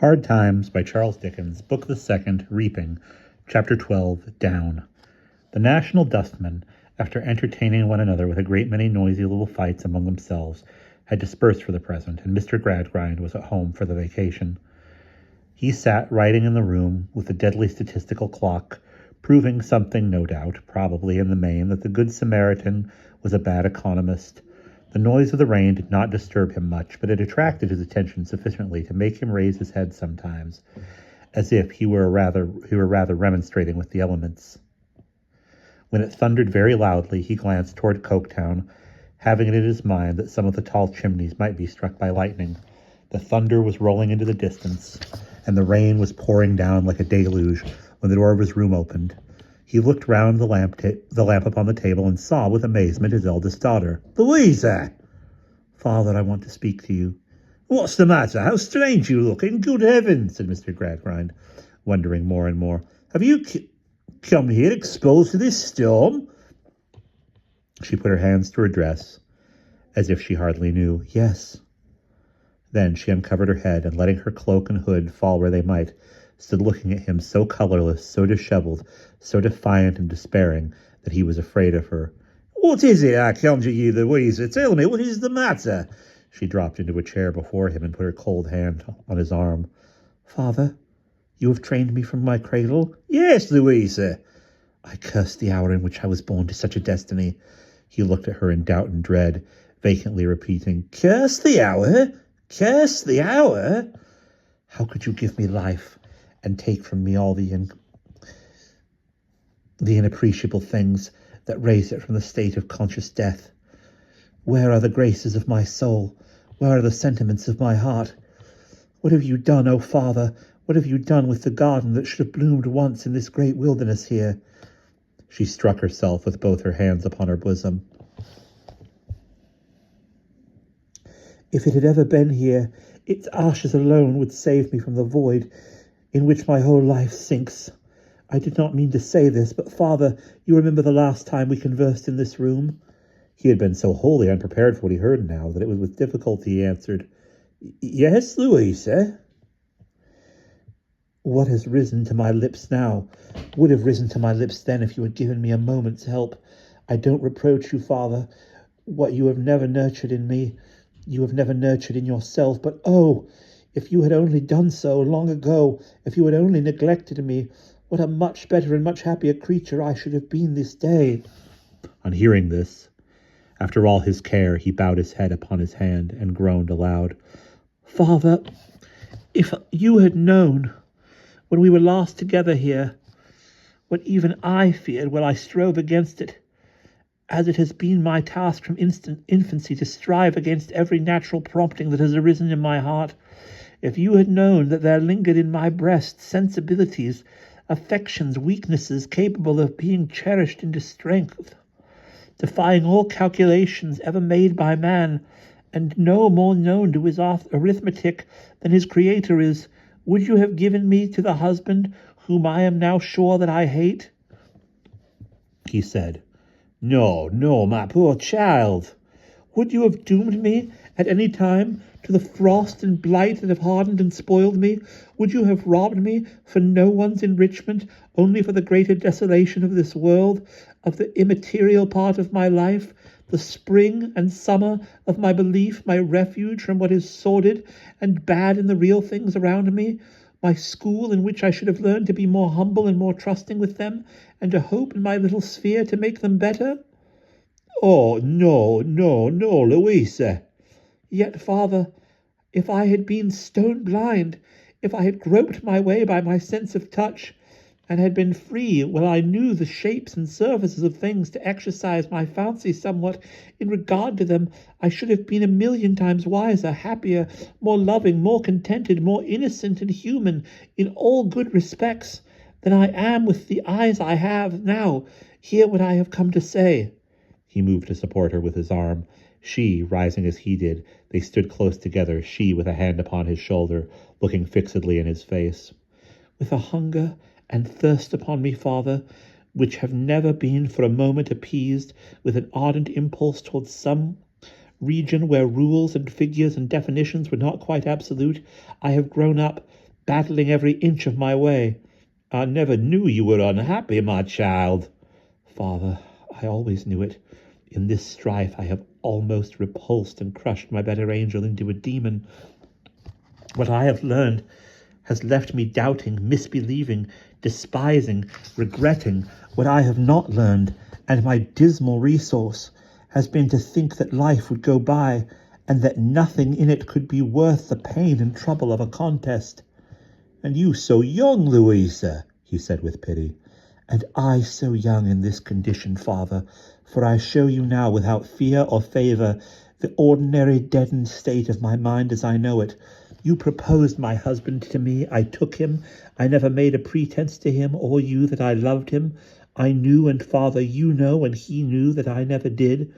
Hard Times by Charles Dickens, Book the Second, Reaping, Chapter 12, Down. The National Dustmen, after entertaining one another with a great many noisy little fights among themselves, had dispersed for the present, and Mr. Gradgrind was at home for the vacation. He sat writing in the room with the deadly statistical clock, proving something, no doubt, probably in the main, that the Good Samaritan was a bad economist. The noise of the rain did not disturb him much, but it attracted his attention sufficiently to make him raise his head sometimes, as if he were rather remonstrating with the elements. When it thundered very loudly, he glanced toward Coketown, having it in his mind that some of the tall chimneys might be struck by lightning. The thunder was rolling into the distance, and the rain was pouring down like a deluge when the door of his room opened. He looked round the lamp upon the table, and saw with amazement his eldest daughter. "Louisa!" "Father, I want to speak to you." "What's the matter? How strange you look! In good heaven," said Mr. Gradgrind, wondering more and more. "Have you come here exposed to this storm?" She put her hands to her dress, as if she hardly knew. "Yes." Then she uncovered her head, and letting her cloak and hood fall where they might, stood looking at him so colourless, so dishevelled, so defiant and despairing, that he was afraid of her. "What is it, I conjure you, Louisa? Tell me, what is the matter?" She dropped into a chair before him and put her cold hand on his arm. "Father, you have trained me from my cradle?" "Yes, Louisa." "I curse the hour in which I was born to such a destiny." He looked at her in doubt and dread, vacantly repeating, "Curse the hour? Curse the hour? How could you give me life and take from me all the inappreciable things that raise it from the state of conscious death? Where are the graces of my soul? Where are the sentiments of my heart? What have you done, O Father? What have you done with the garden that should have bloomed once in this great wilderness here?" She struck herself with both her hands upon her bosom. "If it had ever been here, its ashes alone would save me from the void in which my whole life sinks. I did not mean to say this, but, Father, you remember the last time we conversed in this room?" He had been so wholly unprepared for what he heard now that it was with difficulty he answered, "Yes, Louisa." "What has risen to my lips now would have risen to my lips then if you had given me a moment's help. I don't reproach you, Father. What you have never nurtured in me, you have never nurtured in yourself. But, oh, if you had only done so long ago, if you had only neglected me, what a much better and much happier creature I should have been this day." On hearing this, after all his care, he bowed his head upon his hand and groaned aloud. "Father, if you had known, when we were last together here, what even I feared while I strove against it, as it has been my task from infancy to strive against every natural prompting that has arisen in my heart, if you had known that there lingered in my breast sensibilities, affections, weaknesses capable of being cherished into strength, defying all calculations ever made by man, and no more known to his arithmetic than his Creator is, would you have given me to the husband whom I am now sure that I hate?" He said, "No, no, my poor child." "Would you have doomed me at any time to the frost and blight that have hardened and spoiled me? Would you have robbed me for no one's enrichment, only for the greater desolation of this world, of the immaterial part of my life, the spring and summer of my belief, my refuge from what is sordid and bad in the real things around me, my school in which I should have learned to be more humble and more trusting with them, and to hope in my little sphere to make them better?" "Oh, no, no, no, Louisa." "Yet, Father, if I had been stone blind, if I had groped my way by my sense of touch, and had been free, while I knew the shapes and surfaces of things, to exercise my fancy somewhat in regard to them, I should have been a million times wiser, happier, more loving, more contented, more innocent and human in all good respects than I am with the eyes I have now. Hear what I have come to say." He moved to support her with his arm. She, rising as he did, they stood close together, she with a hand upon his shoulder, looking fixedly in his face. "With a hunger and thirst upon me, Father, which have never been for a moment appeased, with an ardent impulse towards some region where rules and figures and definitions were not quite absolute, I have grown up, battling every inch of my way. I never knew you were unhappy, my child. Father, I always knew it. In this strife I have almost repulsed and crushed my better angel into a demon. What I have learned has left me doubting, misbelieving, despising, regretting what I have not learned, and my dismal resource has been to think that life would go by, and that nothing in it could be worth the pain and trouble of a contest. And you so young, Louisa, he said with pity. And I so young in this condition, father, for I show you now without fear or favour the ordinary deadened state of my mind as I know it. You proposed my husband to me. I took him. I never made a pretence to him or you that I loved him. I knew, and father, you know, and he knew that I never did.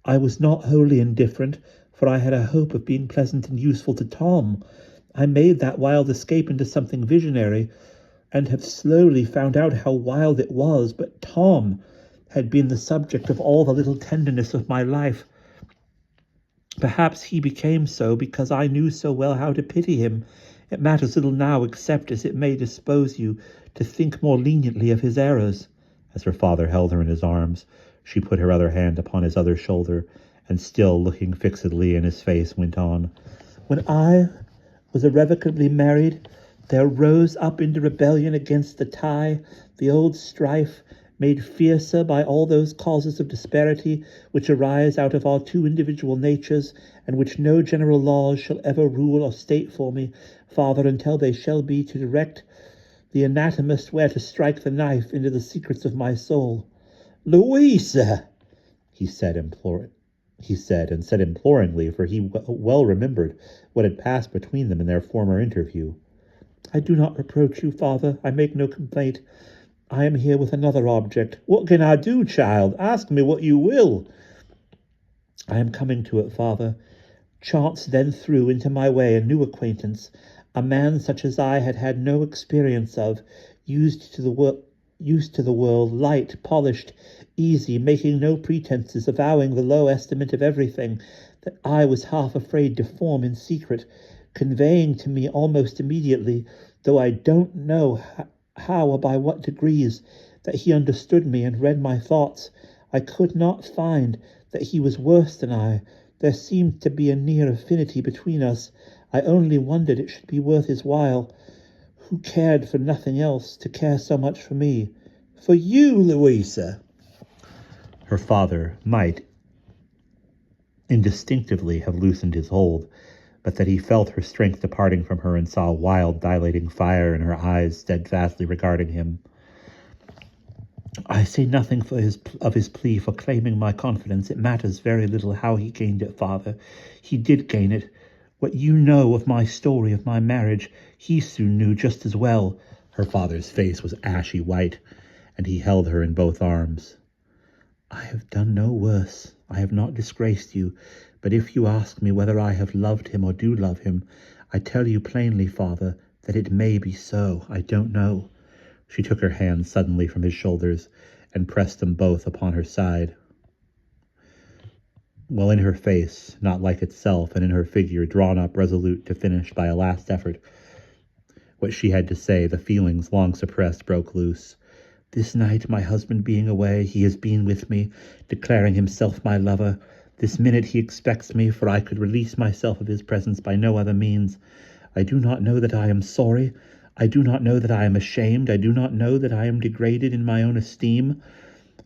I was not wholly indifferent, for I had a hope of being pleasant and useful to Tom. I made that wild escape into something visionary, and have slowly found out how wild it was, but Tom had been the subject of all the little tenderness of my life. Perhaps he became so because I knew so well how to pity him. It matters little now, except as it may dispose you to think more leniently of his errors. As her father held her in his arms, she put her other hand upon his other shoulder, and still looking fixedly in his face, went on. When I was irrevocably married, there rose up into rebellion against the tie the old strife, made fiercer by all those causes of disparity which arise out of our two individual natures, and which no general laws shall ever rule or state for me, father, until they shall be to direct the anatomist where to strike the knife into the secrets of my soul. Louisa, he said imploringly, for he well remembered what had passed between them in their former interview. I do not reproach you, father. I make no complaint. I am here with another object. What can I do, child? Ask me what you will. I am coming to it, father. Chance then threw into my way a new acquaintance, a man such as I had had no experience of, used to the world, light, polished, easy, making no pretences, avowing the low estimate of everything that I was half afraid to form in secret, conveying to me almost immediately, though I don't know how or by what degrees, that he understood me and read my thoughts. I could not find that he was worse than I. There seemed to be a near affinity between us. I only wondered it should be worth his while, who cared for nothing else, to care so much for me. For you, Louisa. Her father might indistinctively have loosened his hold, but that he felt her strength departing from her and saw wild, dilating fire in her eyes steadfastly regarding him. I say nothing of his plea for claiming my confidence. It matters very little how he gained it, father. He did gain it. What you know of my story, of my marriage, he soon knew just as well. Her father's face was ashy white, and he held her in both arms. I have done no worse. I have not disgraced you. But if you ask me whether I have loved him or do love him, I tell you plainly, father, that it may be so. I don't know. She took her hands suddenly from his shoulders and pressed them both upon her side, while in her face, not like itself, and in her figure, drawn up resolute to finish by a last effort what she had to say, the feelings long suppressed broke loose. This night, my husband being away, he has been with me, declaring himself my lover. This minute he expects me, for I could release myself of his presence by no other means. I do not know that I am sorry. I do not know that I am ashamed. I do not know that I am degraded in my own esteem.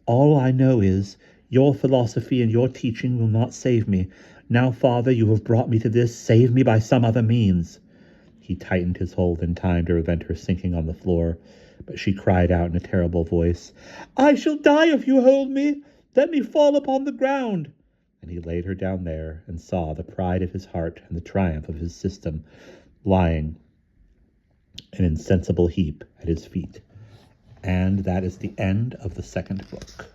All I know is, your philosophy and your teaching will not save me. Now, father, you have brought me to this. Save me by some other means. He tightened his hold in time to prevent her sinking on the floor, but she cried out in a terrible voice, I shall die if you hold me. Let me fall upon the ground. And he laid her down there and saw the pride of his heart and the triumph of his system lying an insensible heap at his feet. And that is the end of the second book.